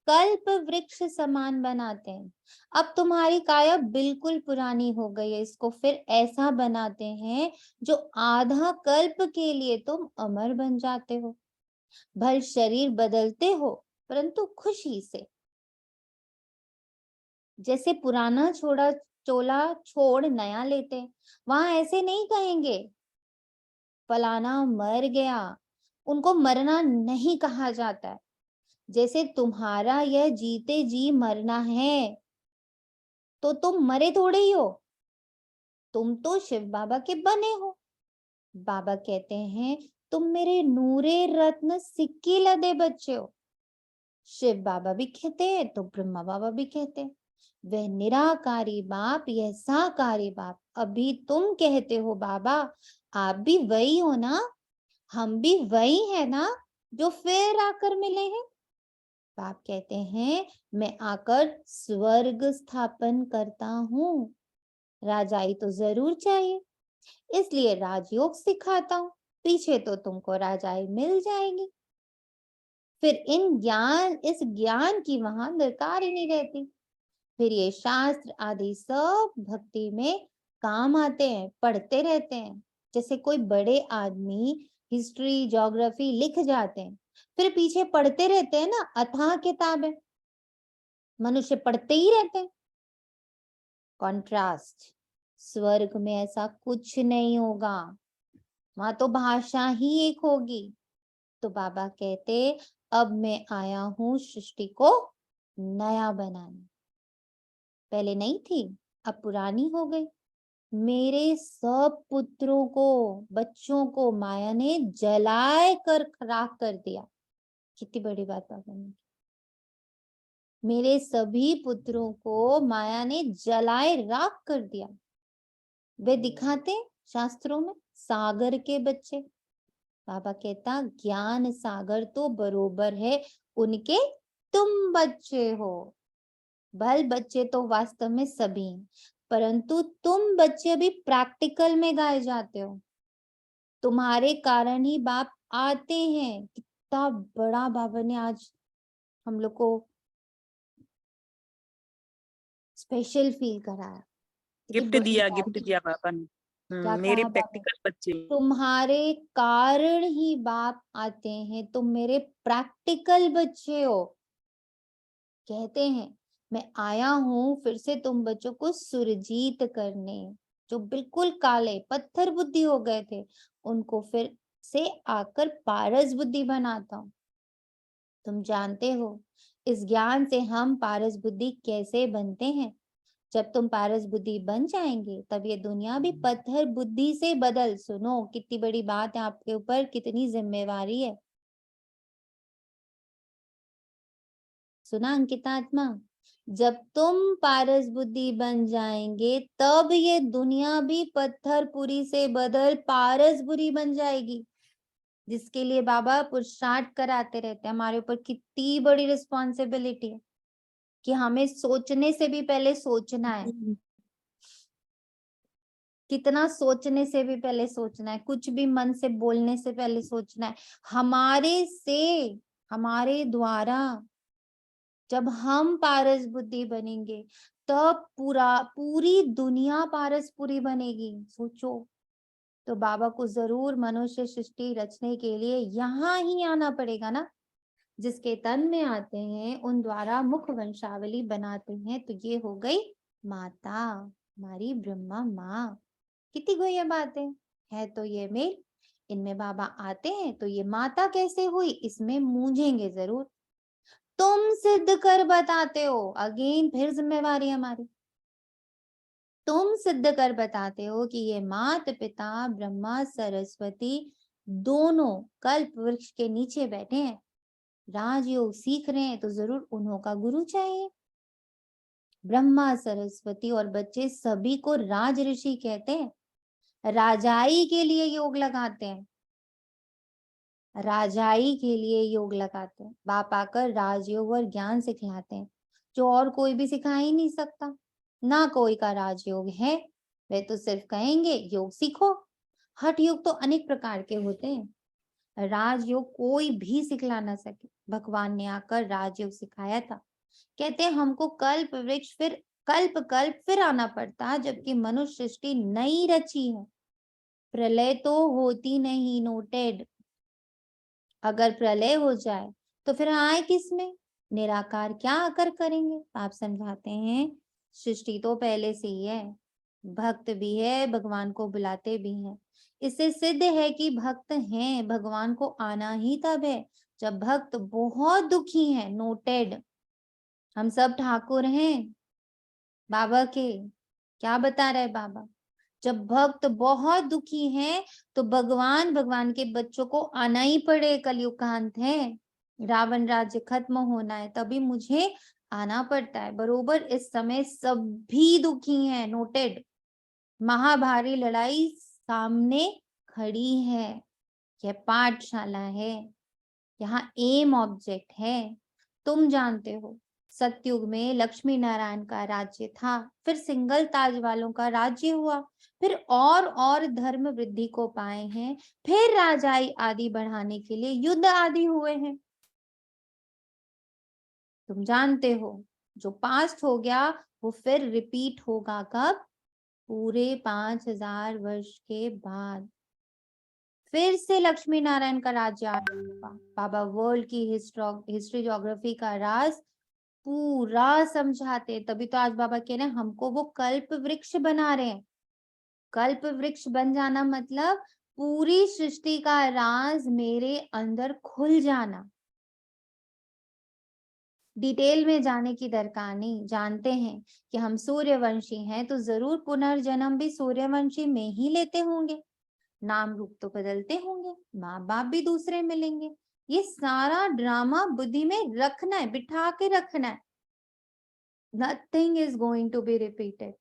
कल्प वृक्ष समान बनाते हैं। अब तुम्हारी काया बिल्कुल पुरानी हो गई है, इसको फिर ऐसा बनाते हैं जो आधा कल्प के लिए तुम अमर बन जाते हो। भल शरीर बदलते हो परंतु खुशी से। जैसे पुराना चोला छोड़ नया लेते, वहां ऐसे नहीं कहेंगे फलाना मर गया, उनको मरना नहीं कहा जाता है। जैसे तुम्हारा यह जीते जी मरना है, तो तुम मरे थोड़े ही हो, तुम तो शिव बाबा के बने हो। बाबा कहते हैं तुम मेरे नूरे रत्न सिक्के लदे बच्चे हो। शिव बाबा भी कहते हैं तो ब्रह्मा बाबा भी कहते हैं, वह निराकारी बाप, यह साकारी बाप। अभी तुम कहते हो बाबा आप भी वही हो ना, हम भी वही है ना जो फिर आकर मिले हैं। बाप कहते हैं मैं आकर स्वर्ग स्थापन करता हूँ, राजाई तो जरूर चाहिए, इसलिए राजयोग सिखाता हूँ, पीछे तो तुमको राजाई मिल जाएगी। फिर इस ज्ञान की वहां दरकार ही नहीं रहती। फिर ये शास्त्र आदि सब भक्ति में काम आते हैं, पढ़ते रहते हैं। जैसे कोई बड़े आदमी हिस्ट्री ज्योग्राफी लिख जाते हैं, फिर पीछे पढ़ते रहते हैं ना, अथाह किताबें, मनुष्य पढ़ते ही रहते हैं। कॉन्ट्रास्ट, स्वर्ग में ऐसा कुछ नहीं होगा, वहां तो भाषा ही एक होगी। तो बाबा कहते अब मैं आया हूं सृष्टि को नया बनाने, पहले नहीं थी अब पुरानी हो गई। मेरे सब पुत्रों को, बच्चों को माया ने जलाए कर राख कर दिया। कितनी बड़ी बात बाबा ने, मेरे सभी पुत्रों को माया ने जलाए राख कर दिया। वे दिखाते शास्त्रों में सागर के बच्चे। बाबा कहता ज्ञान सागर तो बरोबर है उनके तुम बच्चे हो। भल बच्चे तो वास्तव में सभी हैं, परंतु तुम बच्चे अभी प्रैक्टिकल में गाए जाते हो, तुम्हारे कारण ही बाप आते हैं। कितना बड़ा बाबा ने आज हम लोग को स्पेशल फील कराया। कितनी गिफ्ट बड़ी दिया, बात गिफ्ट है। दिया बाबा ने। क्या मेरे कहा बाबा, प्रैक्टिकल बच्चे। तुम्हारे कारण ही बाप आते हैं, तुम मेरे प्रैक्टिकल बच्चे हो। कहते हैं मैं आया हूं फिर से तुम बच्चों को सुरजीत करने, जो बिल्कुल काले पत्थर बुद्धि हो गए थे उनको फिर से आकर पारस बुद्धि बनाता हूं। तुम जानते हो इस ज्ञान से हम पारस बुद्धि कैसे बनते हैं। जब तुम पारस बुद्धि बन जाएंगे तब ये दुनिया भी पत्थर बुद्धि से बदल, सुनो कितनी बड़ी बात है, आपके ऊपर कितनी जिम्मेवारी है। सुना अंकिता आत्मा, जब तुम पारस बुद्धि बन जाएंगे तब ये दुनिया भी पत्थरपुरी से बदल पारस बुरी बन जाएगी, जिसके लिए बाबा पुरुषार्थ कराते रहते हैं। हमारे ऊपर कितनी बड़ी रिस्पॉन्सिबिलिटी है कि हमें सोचने से भी पहले सोचना है। कितना सोचने से भी पहले सोचना है, कुछ भी मन से बोलने से पहले सोचना है। हमारे द्वारा जब हम पारस बुद्धि बनेंगे तब पूरी दुनिया पारसपुरी बनेगी। सोचो, तो बाबा को जरूर मनुष्य सृष्टि रचने के लिए यहाँ ही आना पड़ेगा ना। जिसके तन में आते हैं उन द्वारा मुख वंशावली बनाते हैं। तो ये हो गई माता, हमारी ब्रह्मा माँ। कितनी गई ये बातें है, तो ये मेल इनमें बाबा आते हैं तो ये माता कैसे हुई इसमें मूंझेंगे जरूर। तुम सिद्ध कर बताते हो, अगेन फिर जिम्मेवारी हमारी। तुम सिद्ध कर बताते हो कि ये माता पिता ब्रह्मा सरस्वती दोनों कल्प वृक्ष के नीचे बैठे हैं, राजयोग सीख रहे हैं, तो जरूर उन्हों का गुरु चाहिए। ब्रह्मा सरस्वती और बच्चे सभी को राज ऋषि कहते हैं, राजाई के लिए योग लगाते हैं, राजाई के लिए योग लगाते हैं। बाप आकर राजयोग और ज्ञान सिखलाते हैं, जो और कोई भी सिखा ही नहीं सकता। ना कोई का राजयोग है, वे तो सिर्फ कहेंगे योग सीखो। हठ योग तो अनेक प्रकार के होते हैं, राजयोग कोई भी सिखला ना सके। भगवान ने आकर राजयोग सिखाया था। कहते हैं हमको कल्प फिर आना पड़ता, जबकि मनुष्य सृष्टि नई रची है, प्रलय तो होती नहीं। नोटेड, अगर प्रलय हो जाए तो फिर आए किसमें, निराकार क्या आकर करेंगे। आप समझाते हैं सृष्टि तो पहले से ही है, भक्त भी है, भगवान को बुलाते भी हैं। इससे सिद्ध है कि भक्त हैं, भगवान को आना ही तब है जब भक्त बहुत दुखी हैं। नोटेड, हम सब ठाकुर हैं बाबा के। क्या बता रहे बाबा, जब भक्त बहुत दुखी हैं तो भगवान के बच्चों को आना ही पड़े। कलयुग का अंत है, रावण राज्य खत्म होना है, तभी मुझे आना पड़ता है। बरोबर इस समय सभी दुखी हैं। नोटेड, महाभारी लड़ाई सामने खड़ी है। यह पाठशाला है, यहाँ एम ऑब्जेक्ट है। तुम जानते हो सतयुग में लक्ष्मी नारायण का राज्य था, फिर सिंगल ताज वालों का राज्य हुआ, फिर और धर्म वृद्धि को पाए हैं, फिर राजाई आदि बढ़ाने के लिए युद्ध आदि हुए हैं। तुम जानते हो जो पास्ट हो गया वो फिर रिपीट होगा कब? पूरे 5000 वर्ष के बाद फिर से लक्ष्मी नारायण का राज्य आरंभ होगा। बाबा वर्ल्ड की हिस्ट्री ज्योग्राफी का राज पूरा समझाते, तभी तो आज बाबा कह रहे हैं हमको वो कल्प वृक्ष बना रहे हैं। कल्प वृक्ष बन जाना मतलब पूरी सृष्टि का राज मेरे अंदर खुल जाना। डिटेल में जाने की दरकार नहीं, जानते हैं कि हम सूर्यवंशी हैं तो जरूर पुनर्जन्म भी सूर्यवंशी में ही लेते होंगे, नाम रूप तो बदलते होंगे, माँ बाप भी दूसरे मिलेंगे। ये सारा ड्रामा बुद्धि में रखना है, बिठा के रखना है। Nothing is going to be repeated.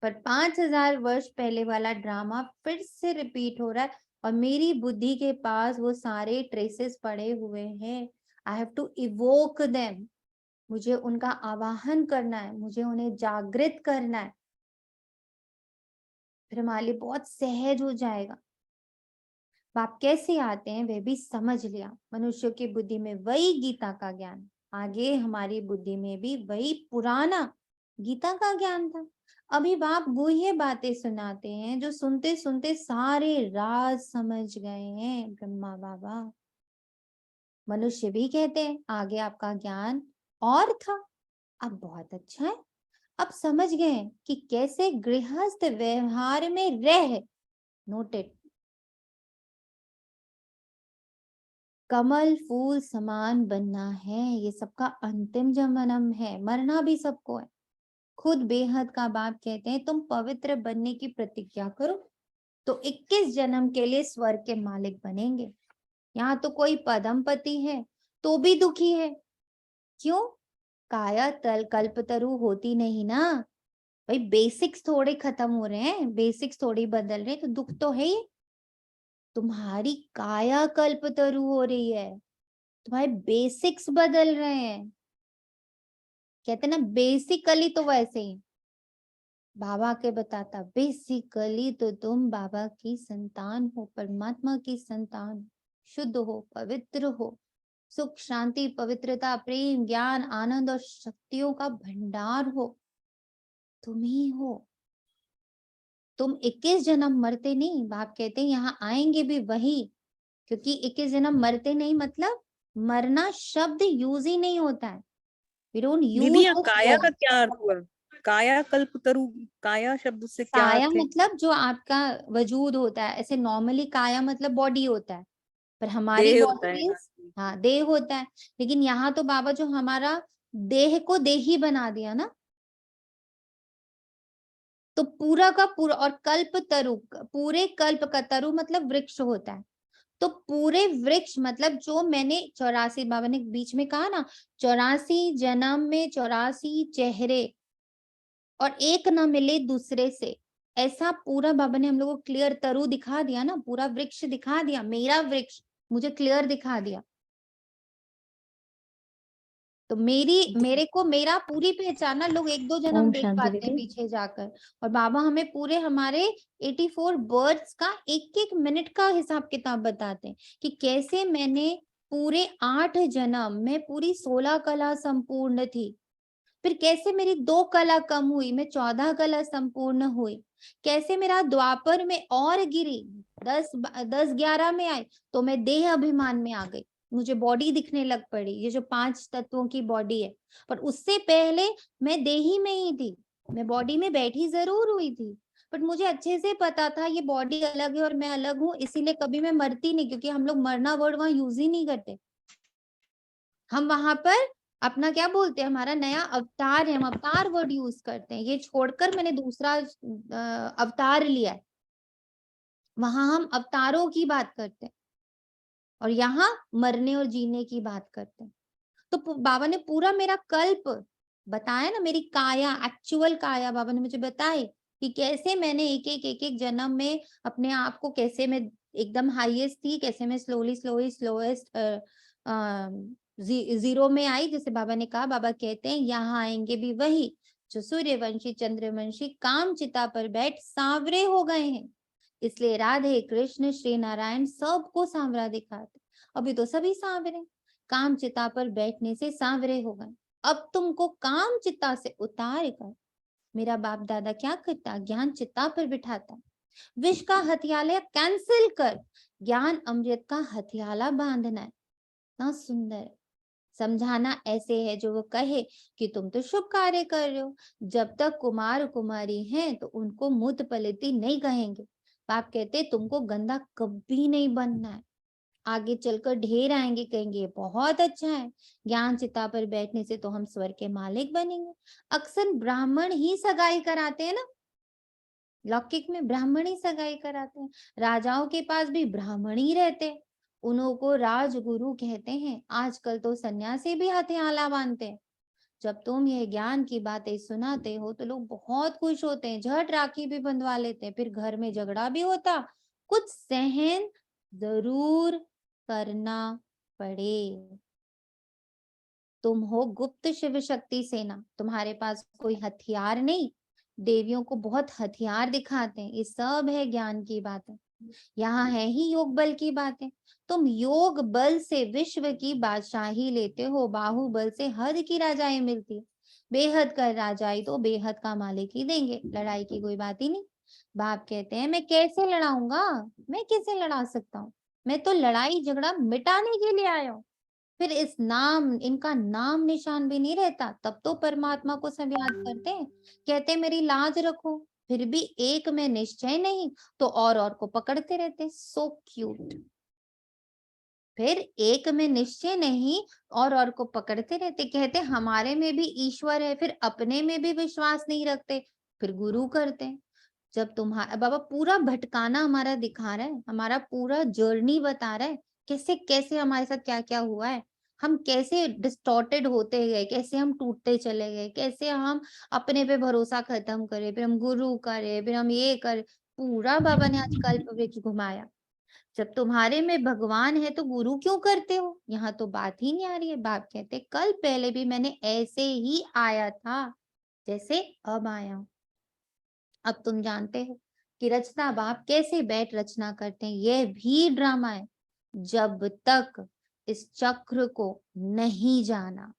पर 5000 वर्ष पहले वाला ड्रामा फिर से रिपीट हो रहा है और मेरी बुद्धि के पास वो सारे ट्रेसेस पड़े हुए हैं। I have to evoke them, मुझे उनका आवाहन करना है, मुझे उन्हें जागृत करना है, फिर हमारे लिए बहुत सहज हो जाएगा। बाप कैसे आते हैं वह भी समझ लिया। मनुष्य की बुद्धि में वही गीता का ज्ञान, आगे हमारी बुद्धि में भी वही पुराना गीता का ज्ञान था। अभी बाप गुह्य बातें सुनाते हैं जो सुनते सुनते सारे राज समझ गए हैं ब्रह्मा बाबा। मनुष्य भी कहते हैं आगे आपका ज्ञान और था, अब बहुत अच्छा है, अब समझ गए कि कैसे गृहस्थ व्यवहार में रह। नोटेड, कमल फूल समान बनना है, ये सबका अंतिम जन्म है, मरना भी सबको है। खुद बेहद का बाप कहते हैं तुम पवित्र बनने की प्रतिज्ञा करो तो 21 जन्म के लिए स्वर्ग के मालिक बनेंगे। यहाँ तो कोई पदमपति है तो भी दुखी है, क्यों? काया तल कल्पतरु होती नहीं ना भाई, बेसिक्स थोड़े खत्म हो रहे हैं, बेसिक्स थोड़ी बदल रहे हैं, तो दुख तो है ही। तुम्हारी काया कल्पतरु हो रही है, तुम्हारे बेसिक्स बदल रहे हैं। कहते ना बेसिकली तो वैसे ही बाबा के बताता, बेसिकली तो तुम बाबा की संतान हो, परमात्मा की संतान, शुद्ध हो, पवित्र हो, सुख शांति पवित्रता प्रेम ज्ञान आनंद और शक्तियों का भंडार हो, तुम ही हो। तुम 21 जन्म मरते नहीं, बाप कहते हैं यहाँ आएंगे भी वही, क्योंकि 21 जन्म मरते नहीं मतलब मरना शब्द यूज ही नहीं होता है। We don't दीदी use यहाँ those काया का words. क्या अर्थ हुआ? काया कल्पतरु, काया शब्द से क्या काया अर्थ है? मतलब जो आपका वजूद होता है, ऐसे नॉर्मली काया मतलब बॉडी होता है, पर हमारी देह होता बॉडी है। हाँ देह होता है। लेकिन यहाँ तो बाबा जो हमारा देह को देही बना दिया ना, तो पूरा का पूरा, और कल्प तरु, पूरे कल्प का तरु मतलब वृक्ष होता है, तो पूरे वृक्ष मतलब जो मैंने 84, बाबा ने बीच में कहा ना 84 जन्म में 84 चेहरे और एक ना मिले दूसरे से, ऐसा पूरा बाबा ने हम लोग को क्लियर तरु दिखा दिया ना, पूरा वृक्ष दिखा दिया, मेरा वृक्ष मुझे क्लियर दिखा दिया। तो मेरे को मेरा पूरी पहचाना लोग 1-2 जन्म ओम देख शांति पाते हैं दीदी। पीछे जाकर, और बाबा हमें पूरे हमारे 84 बर्ड्स का एक एक मिनट का हिसाब किताब बताते हैं कि कैसे मैंने पूरे 8 जन्म में पूरी 16 कला संपूर्ण थी, फिर कैसे मेरी 2 कला कम हुई, मैं 14 कला संपूर्ण हुई, कैसे मेरा द्वापर में और गिरी, 10-11 में आई तो मैं देह अभिमान में आ गई, मुझे बॉडी दिखने लग पड़ी, ये जो 5 तत्वों की बॉडी है, पर उससे पहले मैं देही में ही थी, मैं बॉडी में बैठी जरूर हुई थी, बट मुझे अच्छे से पता था ये बॉडी अलग है और मैं अलग हूँ, इसीलिए कभी मैं मरती नहीं, क्योंकि हम लोग मरना वर्ड वहां यूज ही नहीं करते। हम वहां पर अपना क्या बोलते हैं, हमारा नया अवतार है, हम अवतार वर्ड यूज करते हैं, ये छोड़कर मैंने दूसरा अवतार लिया है, वहां हम अवतारों की बात करते हैं और यहाँ मरने और जीने की बात करते हैं। तो बाबा ने पूरा मेरा कल्प बताया ना, मेरी काया, एक्चुअल काया बाबा ने मुझे बताई कि कैसे मैंने एक एक जन्म में अपने आप को, कैसे मैं एकदम हाईएस्ट थी, कैसे मैं स्लोली स्लोएस्ट जीरो में आई, जैसे बाबा ने कहा, बाबा कहते हैं यहाँ आएंगे भी वही जो सूर्यवंशी चंद्रवंशी काम चिता पर बैठ सांवरे हो गए हैं। इसलिए राधे कृष्ण श्री नारायण सबको सांवरा दिखाते। अभी तो सभी सांवरे, काम चिता पर बैठने से सांवरे हो गए। अब तुमको काम चिता से उतार कर मेरा बाप दादा क्या करता, ज्ञान चिता पर बिठाता। विष का हथियाला कैंसिल कर ज्ञान अमृत का हथियाला बांधना है। ना सुंदर है। समझाना ऐसे है जो वो कहे कि तुम तो शुभ कार्य कर रहे हो, जब तक कुमार कुमारी हैं तो उनको मुद पलती नहीं कहेंगे। बाप कहते तुमको गंदा कभी नहीं बनना है। आगे चलकर ढेर आएंगे, कहेंगे बहुत अच्छा है, ज्ञान चिता पर बैठने से तो हम स्वर्ग के मालिक बनेंगे। अक्सर ब्राह्मण ही सगाई कराते हैं ना, लौकिक में ब्राह्मण ही सगाई कराते हैं। राजाओं के पास भी ब्राह्मण ही रहते हैं, उन्हों को राजगुरु कहते हैं। आजकल तो सन्यासी भी हथियाला बांधते हैं। जब तुम ये ज्ञान की बातें सुनाते हो तो लोग बहुत खुश होते हैं, झट राखी भी बंधवा लेते हैं। फिर घर में झगड़ा भी होता, कुछ सहन जरूर करना पड़े। तुम हो गुप्त शिव शक्ति सेना, तुम्हारे पास कोई हथियार नहीं। देवियों को बहुत हथियार दिखाते हैं, ये सब है ज्ञान की बातें। यहाँ है ही योग बल की बातें। तुम योग बल से विश्व की बादशाही लेते हो, बाहुबल से हद की राजाएं मिलती है। बेहद का राजाई तो बेहद का मालिक ही देंगे, लड़ाई की कोई बात ही नहीं। बाप कहते हैं मैं कैसे लड़ाऊंगा, मैं कैसे लड़ा सकता हूँ, मैं तो लड़ाई झगड़ा मिटाने के लिए आया हूँ। फिर इस नाम, इनका नाम निशान भी नहीं रहता, तब तो परमात्मा को सब याद करते हैं, कहते मेरी लाज रखो। फिर भी एक में निश्चय नहीं तो और को पकड़ते रहते। So cute. फिर एक में निश्चय नहीं और को पकड़ते रहते, कहते हमारे में भी ईश्वर है, फिर अपने में भी विश्वास नहीं रखते, फिर गुरु करते। जब तुम्हारा बाबा पूरा भटकाना हमारा दिखा रहा है, हमारा पूरा जर्नी बता रहा है, कैसे कैसे हमारे साथ क्या क्या हुआ है, हम कैसे डिस्टॉर्टेड होते गए, कैसे हम टूटते चले गए, कैसे हम अपने पे भरोसा खत्म करे, फिर हम गुरु करे, फिर हम ये करे। पूरा बाबा ने आज कल्प वृक्ष घुमाया। जब तुम्हारे में भगवान है तो गुरु क्यों करते हो, यहाँ तो बात ही नहीं आ रही है। बाप कहते कल पहले भी मैंने ऐसे ही आया था जैसे अब आया हूं। अब तुम जानते हो कि रचना बाप कैसे बैठ रचना करते हैं, यह भी ड्रामा है। जब तक इस चक्र को नहीं जाना,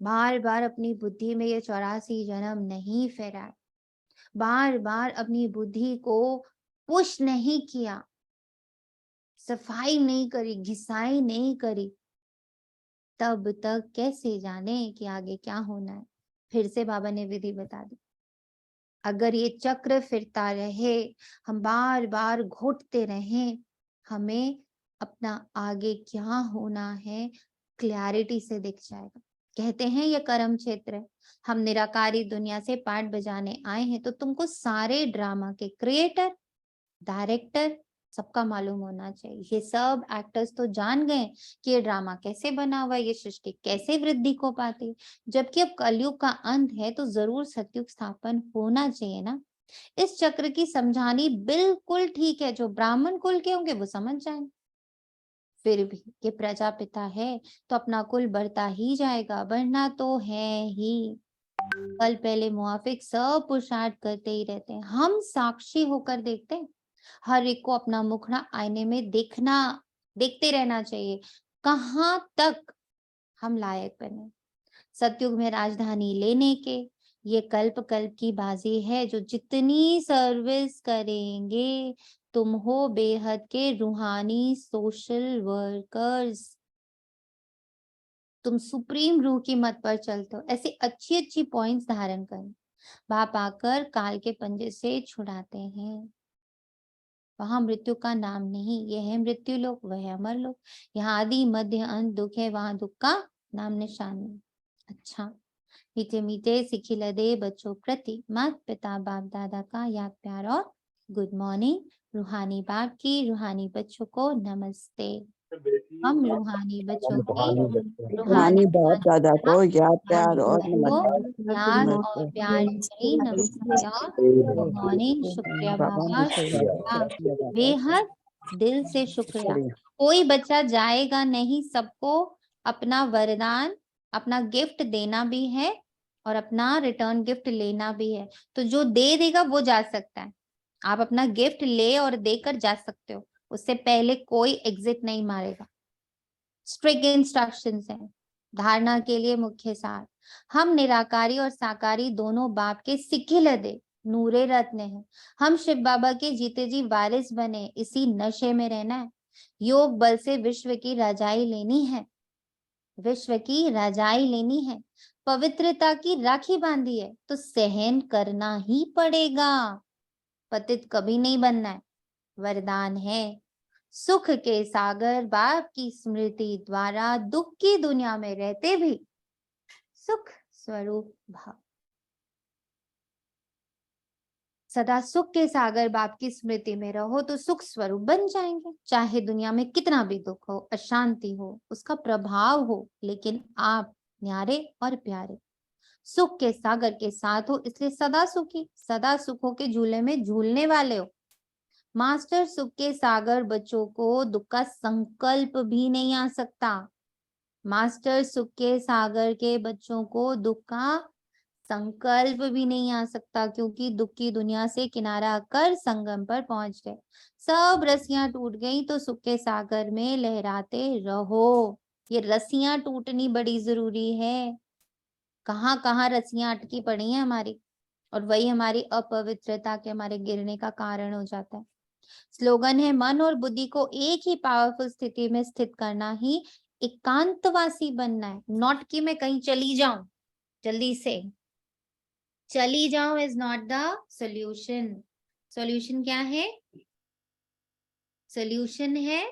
बार बार अपनी बुद्धि में ये 84 जन्म नहीं फहराए, बार बार अपनी बुद्धि को पुश नहीं किया, सफाई नहीं करी, घिसाई नहीं करी, तब तक कैसे जाने कि आगे क्या होना है। फिर से बाबा ने विधि बता दी। अगर ये चक्र फिरता रहे, हम बार बार घुटते रहें, हमें अपना आगे क्या होना है क्लैरिटी से दिख जाएगा। कहते हैं ये कर्म क्षेत्र है, हम निराकारी दुनिया से पाठ बजाने आए हैं, तो तुमको सारे ड्रामा के क्रिएटर, डायरेक्टर सबका मालूम होना चाहिए। ये सब एक्टर्स तो जान गए कि ये ड्रामा कैसे बना हुआ है, ये सृष्टि कैसे वृद्धि को पाती है। जबकि अब कलयुग का अंत है तो जरूर सतयुग स्थापन होना चाहिए ना। इस चक्र की समझानी बिल्कुल ठीक है, जो ब्राह्मण कुल के होंगे वो समझ जाएंगे। फिर भी ये प्रजापिता है तो अपना कुल बढ़ता ही जाएगा, बढ़ना तो है ही। कल पहले मुआफिक सब पुरुषार्थ करते ही रहते हैं, हम साक्षी होकर देखते हैं। हर एक को अपना मुखड़ा आईने में देखते रहना चाहिए, कहाँ तक हम लायक बने। सतयुग में राजधानी लेने के ये कल्प कल्प की बाजी है। जो जितनी सर्विस करेंगे, तुम हो बेहद के रूहानी सोशल वर्कर्स। तुम सुप्रीम रूह की मत पर चलते हो। ऐसी अच्छी अच्छी पॉइंट्स धारण करें, बाप आकर काल के पंजे से छुड़ाते हैं। वहां मृत्यु का नाम नहीं, यह है मृत्यु लोक, वह है अमर लोक। यहाँ आदि मध्य अंत दुख है, वहां दुख का नाम निशान नहीं। अच्छा, मीठे मीठे सिखिलदे बच्चों प्रति माता पिता बाप दादा का याद प्यार और गुड मॉर्निंग। रूहानी बाप की रूहानी बच्चों को नमस्ते। हम रूहानी बच्चों की रूहानी बाप दादा को याद प्यार और को याद और नमस्ते। प्यार भरी नमस्ते और गुड मॉर्निंग। शुक्रिया बाबा, शुक्रिया, बेहद दिल से शुक्रिया। कोई बच्चा जाएगा नहीं, सबको अपना वरदान, अपना गिफ्ट देना भी है और अपना रिटर्न गिफ्ट लेना भी है। तो जो दे देगा वो जा सकता है। आप अपना गिफ्ट ले और देकर जा सकते हो, उससे पहले कोई एग्जिट नहीं मारेगा। स्ट्रिक्ट इंस्ट्रक्शंस हैं। धारणा के लिए मुख्य सार, हम निराकारी और साकारी दोनों बाप के सिखिलदे नूरे रत्न हैं। हम शिव बाबा के जीते जी वारिस बने, इसी नशे में रहना है। योग बल से विश्व की रजाई लेनी है, विश्व की रजाई लेनी है। पवित्रता की राखी बांधी है तो सहन करना ही पड़ेगा। पतित कभी नहीं बनना है, वरदान है। सुख के सागर बाप की स्मृति द्वारा दुख की दुनिया में रहते भी सुख स्वरूप भाव। सदा सुख के सागर बाप की स्मृति में रहो तो सुख स्वरूप बन जाएंगे। चाहे दुनिया में कितना भी दुख हो, अशांति हो, उसका प्रभाव हो, लेकिन आप न्यारे और प्यारे सुख के सागर के साथ हो, इसलिए सदा सुखी, सदा सुखों के झूले में झूलने वाले हो। मास्टर सुख के सागर बच्चों को दुख का संकल्प भी नहीं आ सकता। मास्टर सुख के सागर के बच्चों को दुख का संकल्प भी नहीं आ सकता, क्योंकि दुख की दुनिया से किनारा कर संगम पर पहुंच गए। सब रस्सियां टूट गई तो सुख के सागर में लहराते रहो। ये रस्सियां टूटनी बड़ी जरूरी है। कहाँ कहाँ रस्सियां अटकी पड़ी हैं हमारी, और वही हमारी अपवित्रता के, हमारे गिरने का कारण हो जाता है। स्लोगन है, मन और बुद्धि को एक ही पावरफुल स्थिति में स्थित करना ही एकांतवासी बनना है। नॉट कि मैं कहीं चली जाऊं, जल्दी से चली जाओ is not the solution. Solution क्या है? सोल्यूशन है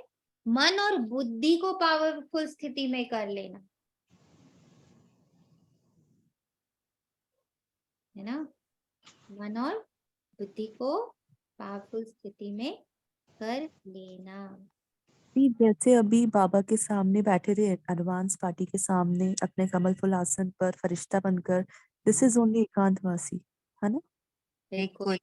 मन और बुद्धि को पावरफुल स्थिति में कर लेना, है ना। मन और बुद्धि को पावरफुल स्थिति में कर लेना। जी, जैसे अभी बाबा के सामने बैठे थे, एडवांस पार्टी के सामने अपने कमल फूल आसन पर फरिश्ता बनकर, दिस इज ओनली एकांतवासी, है ना। बिल्कुल